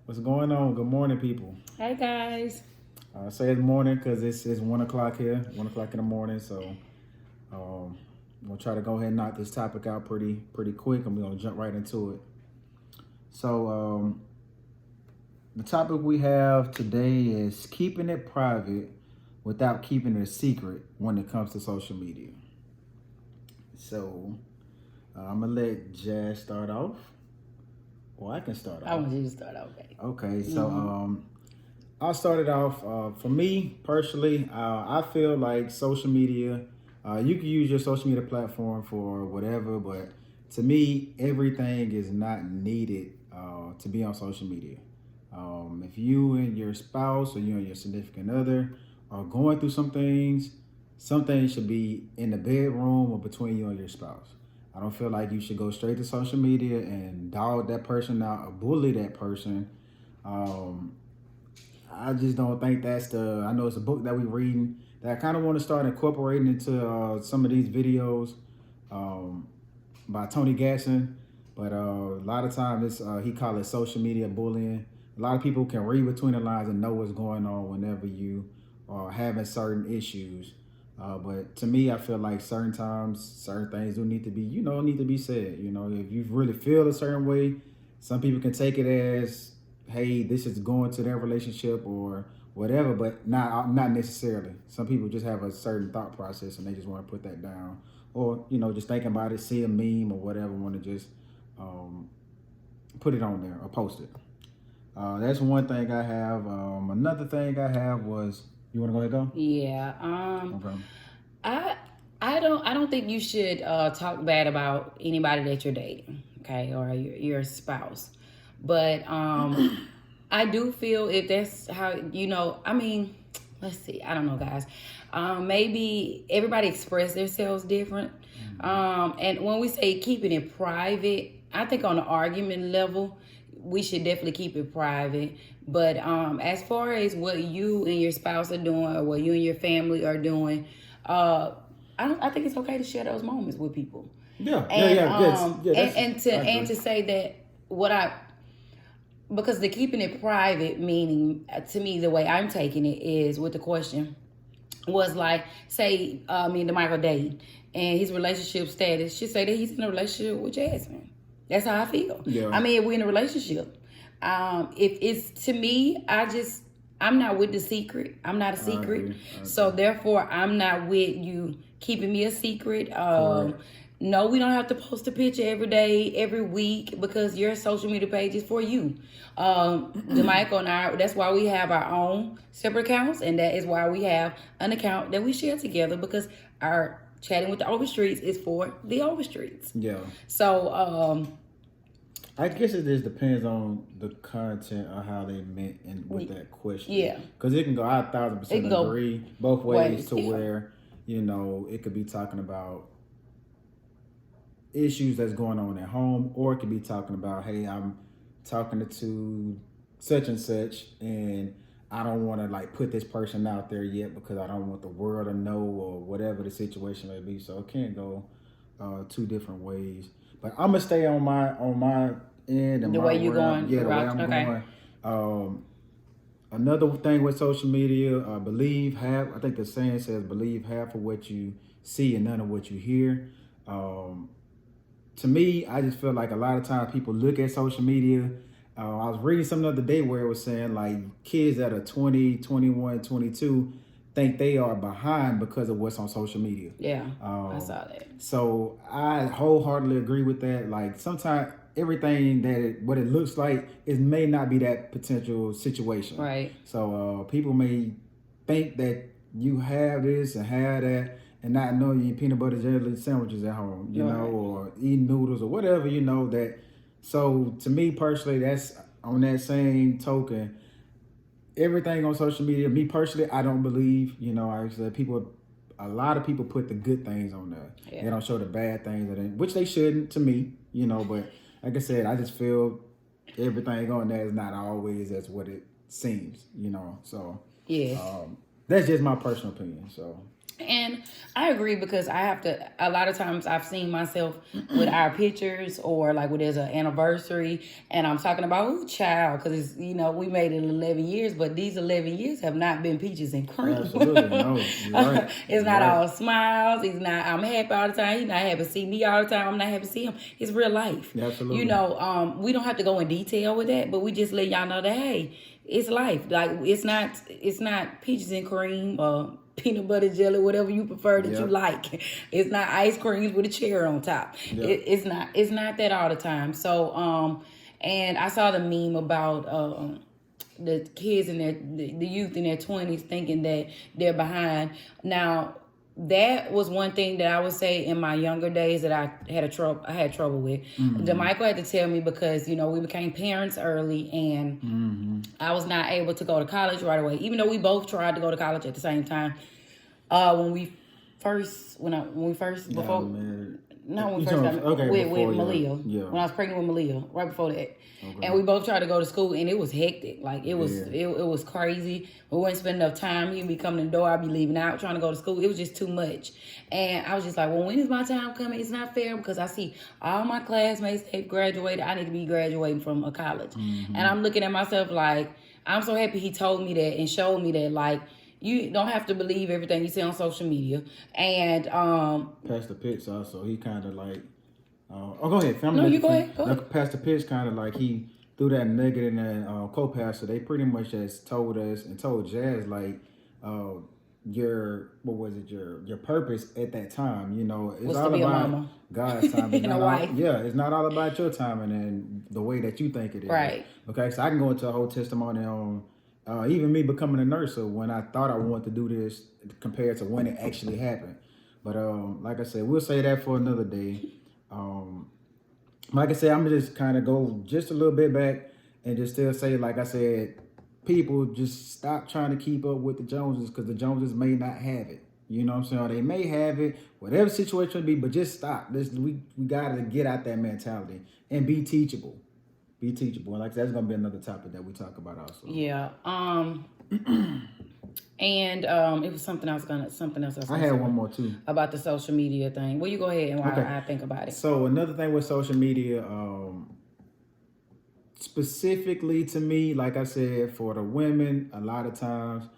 What's going on? Good morning, people. Hey guys. I say it's morning because it's 1 o'clock here, 1 o'clock in the morning. So I'm gonna try to go ahead and knock this topic out pretty quick. I'm gonna jump right into it. So the topic we have today is keeping it private without keeping it a secret when it comes to social media. So I'm gonna let Jazz start off, or I can start I off. want you to start out, babe. Okay, so I'll start it off. For me personally, I feel like social media, you can use your social media platform for whatever, but to me, everything is not needed to be on social media. If you and your spouse or you and your significant other are going through some things should be in the bedroom or between you and your spouse. I don't feel like you should go straight to social media and dog that person out or bully that person. Um, I just don't think that's I know it's a book that we're reading that I kind of want to start incorporating into some of these videos um, by Tony Gatson. But a lot of times he call it social media bullying. A lot of people can read between the lines and know what's going on whenever you are having certain issues. But to me, I feel like certain times, certain things do need to be, need to be said. If you really feel a certain way, some people can take it as, hey, this is going to their relationship or whatever, but not necessarily. Some people just have a certain thought process and they just want to put that down, or just thinking about it, see a meme or whatever, want to just put it on there or post it. That's one thing I have. Another thing I have was, you want to go ahead and go? Yeah. Okay. I don't think you should talk bad about anybody that you're dating, okay, or your spouse. But I do feel if that's how I mean, let's see. I don't know, guys. Maybe everybody express themselves different. And when we say keeping it private, I think on the argument level, we should definitely keep it private. But as far as what you and your spouse are doing, or what you and your family are doing, I think it's okay to share those moments with people. Yeah, And yeah. and to say that what I because the keeping it private meaning to me the way I'm taking it is with the question was like, say me and Michael dating and his relationship status should say that he's in a relationship with Jasmine. That's how I feel. Yeah. I mean, if we're in a relationship, if it's to me, I'm not with the secret. I'm not a secret. agree. So therefore, I'm not with you keeping me a secret. No, we don't have to post a picture every day, every week, because your social media page is for you. Michael and I, that's why we have our own separate accounts, and that is why we have an account that we share together, because our chatting with the Overstreets is for the Overstreets. Yeah. So, I guess it just depends on the content or how they meant with that question. Yeah. Because it can go, I 1,000% It can go agree both ways to yeah. where, it could be talking about issues that's going on at home, or it could be talking about, hey, I'm talking to such and such, and I don't want to like put this person out there yet because I don't want the world to know or whatever the situation may be. So it can't go two different ways. But I'm gonna stay on my end and The way you're going. Yeah, the way I'm okay. going. Another thing with social media, I think the saying says believe half of what you see and none of what you hear. To me, I just feel like a lot of times people look at social media. I was reading something the other day where it was saying like kids that are 20, 21, 22 think they are behind because of what's on social media. Yeah, I saw that. So I wholeheartedly agree with that. Like sometimes everything what it looks like, it may not be that potential situation. Right. So people may think that you have this and have that, and not know you eat peanut butter jelly sandwiches at home, or eating noodles or whatever, that. So to me personally, that's on that same token, everything on social media, me personally, I don't believe, I said a lot of people put the good things on there. Yeah. They don't show the bad things, which they shouldn't to me, but like I said, I just feel everything on there is not always as what it seems, so Yeah. that's just my personal opinion. So And I agree because I have to, a lot of times I've seen myself with our pictures or like when there's an anniversary and I'm talking about, ooh, child, because it's, we made it 11 years, but these 11 years have not been peaches and cream. Absolutely, no, you're right. It's not all smiles. He's not, I'm happy all the time. He's not happy to see me all the time. I'm not happy to see him. It's real life. Absolutely. We don't have to go in detail with that, but we just let y'all know that, hey, it's life. Like, it's not peaches and cream or peanut butter jelly, whatever you prefer that you like. It's not ice creams with a cherry on top. Yep. It's not that all the time. So and I saw the meme about the kids in the youth in their 20s thinking that they're behind. Now that was one thing that I would say in my younger days that I had trouble with. DeMichael had to tell me because we became parents early and I was not able to go to college right away, even though we both tried to go to college at the same time. When we first got with Malia. Yeah. When I was pregnant with Malia, right before that. Okay. And we both tried to go to school, and it was hectic. Like, it was crazy. We wouldn't spend enough time. He'd be coming to the door. I'd be leaving out, trying to go to school. It was just too much. And I was just like, well, when is my time coming? It's not fair because I see all my classmates, they've graduated. I need to be graduating from a college. And I'm looking at myself like, I'm so happy he told me that and showed me that, like, you don't have to believe everything you see on social media. And Pastor Pitts also, he kind of like, go ahead. No, you go ahead. Pastor Pitts kind of like he threw that nugget in that co-pastor. They pretty much just told us and told Jazz like, your purpose at that time. It's all about God's time. And a wife. It's not all about your timing and the way that you think it is. Right. Okay, so I can go into a whole testimony on. Even me becoming a nurse, so when I thought I wanted to do this compared to when it actually happened. But like I said, we'll say that for another day. Like I said, I'm going to just kind of go just a little bit back and just still say, like I said, people just stop trying to keep up with the Joneses because the Joneses may not have it. You know what I'm saying? Or they may have it, whatever situation it be, but just stop. We got to get out that mentality and be teachable. Be teachable. And like that's gonna be another topic that we talk about also. Yeah. And it was something else. I had one more too about the social media thing. Well, you go ahead and while I think about it. So another thing with social media, specifically to me, like I said, for the women, a lot of times,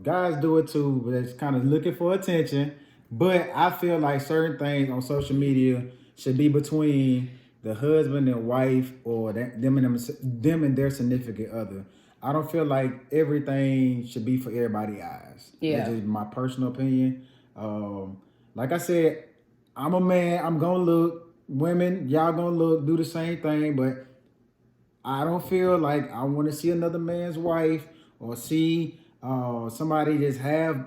guys do it too, but it's kind of looking for attention. But I feel like certain things on social media should be between the husband and wife or them and their significant other. I don't feel like everything should be for everybody's eyes. Yeah. That's just my personal opinion. Like I said, I'm a man. I'm going to look. Women, y'all going to look, do the same thing. But I don't feel like I want to see another man's wife or see somebody just have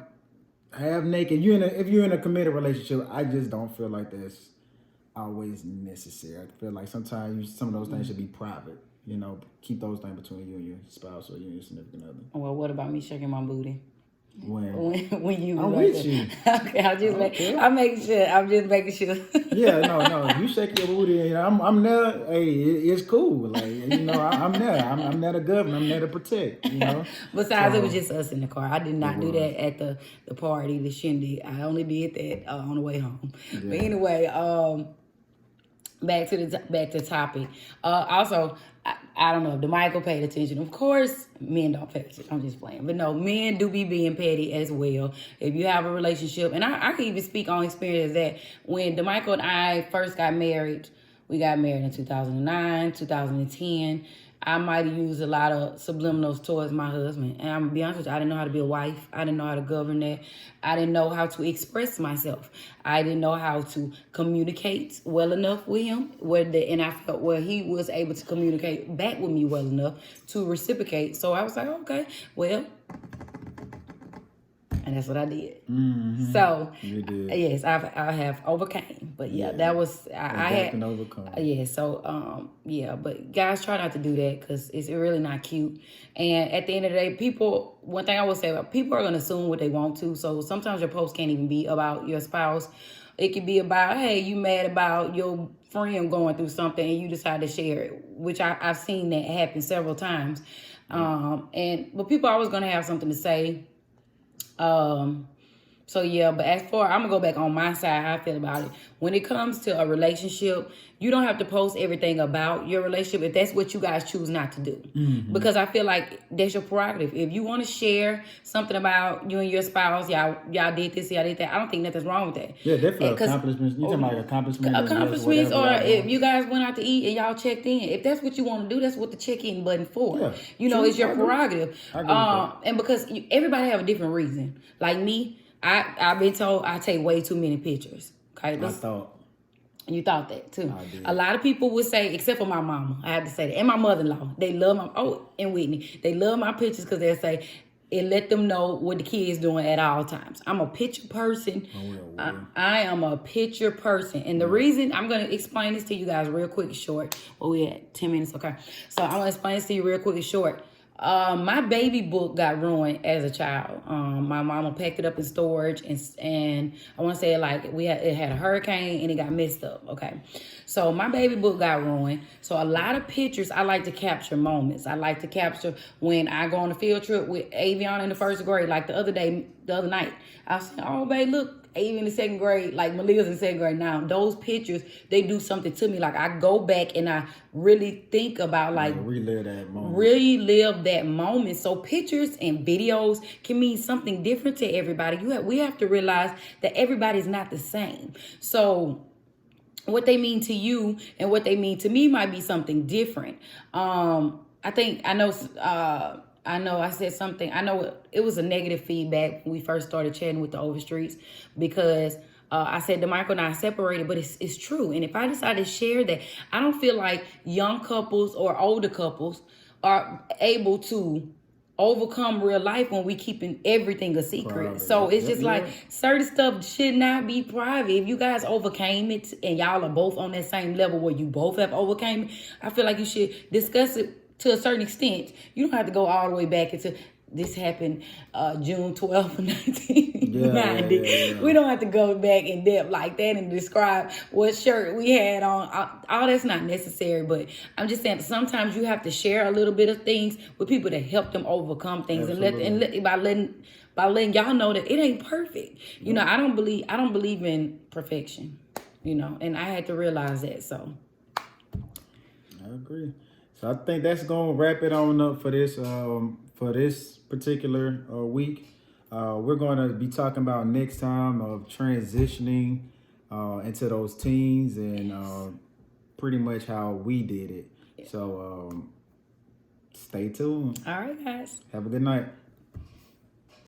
naked. If you're in a committed relationship, I just don't feel like that's always necessary. I feel like sometimes some of those things should be private. Keep those things between you and your spouse or you and your significant other. Well, what about me shaking my booty? When you I'm with you. Okay, I'm just making sure. Yeah, no. You shake your booty, I'm there. Hey, it's cool. Like I'm there. I'm there to govern. I'm there to protect. Besides, it was just us in the car. I did not do that at the party, the shindig. I only did that on the way home. Yeah. But anyway, back to the topic. Also, I don't know if DeMichael paid attention. Of course, men don't pay attention. I'm just playing. But no, men do be being petty as well. If you have a relationship, and I can even speak on experience that when DeMichael and I first got married, we got married in 2009, 2010. I might have used a lot of subliminals towards my husband. And I'm going to be honest with you, I didn't know how to be a wife. I didn't know how to govern that. I didn't know how to express myself. I didn't know how to communicate well enough with him. And I felt he was able to communicate back with me well enough to reciprocate. So I was like, okay, well. And that's what I did. Mm-hmm. So, you did. Yes, I have overcame. But that was, I had. Overcome. Yeah, so, but guys, try not to do that because it's really not cute. And at the end of the day, one thing I will say about people are going to assume what they want to. So sometimes your post can't even be about your spouse. It could be about, hey, you mad about your friend going through something and you decide to share it, which I've seen that happen several times. But people are always going to have something to say. So yeah, but as far I'm gonna go back on my side, how I feel about it. When it comes to a relationship, you don't have to post everything about your relationship if that's what you guys choose not to do. Because I feel like that's your prerogative. If you want to share something about you and your spouse, y'all did this, y'all did that. I don't think nothing's wrong with that. Yeah, definitely accomplishments. You talking about accomplishments, or if you guys went out to eat and y'all checked in. If that's what you want to do, that's what the check-in button for. Yeah, you know, it's your prerogative. I agree with that. And because everybody have a different reason. Like me, I've been told I take way too many pictures. Okay, you thought that too. I did. A lot of people would say, except for my mama, I have to say that, and my mother-in-law, they love and Whitney, they love my pictures because they'll say it let them know what the kids doing at all times. I'm a picture person. I am a picture person, and the reason I'm gonna explain this to you guys real quick, short. Well, we had 10 minutes, okay. So I'm gonna explain this to you real quick and short. My baby book got ruined as a child. My mama packed it up in storage, and I want to say it had a hurricane and it got messed up. Okay, so my baby book got ruined. So a lot of pictures, I like to capture moments. I like to capture when I go on a field trip with Aviana in the first grade. Like the other night, I was saying, "Oh, babe, look." Even in the second grade, like Malia's in second grade now, those pictures, they do something to me. Like I go back and I really think about relive that moment. Really live that moment. So pictures and videos can mean something different to everybody. We have to realize that everybody's not the same. So what they mean to you and what they mean to me might be something different. I know I said something. I know it was a negative feedback when we first started chatting with the Overstreets because I said DeMarco and I separated, but it's true. And if I decide to share that, I don't feel like young couples or older couples are able to overcome real life when we keeping everything a secret. Private. So it's just like certain stuff should not be private. If you guys overcame it and y'all are both on that same level where you both have overcame it, I feel like you should discuss it to a certain extent. You don't have to go all the way back into this happened June 12th, 1990. Yeah. We don't have to go back in depth like that and describe what shirt we had on. All that's not necessary, but I'm just saying sometimes you have to share a little bit of things with people to help them overcome things. Absolutely. by letting y'all know that it ain't perfect. You know, I don't believe in perfection, you know, and I had to realize that. So I agree. So I think that's going to wrap it on up for this particular week. We're going to be talking about next time of transitioning into those teens and pretty much how we did it. So stay tuned. all right, guys. Have a good night.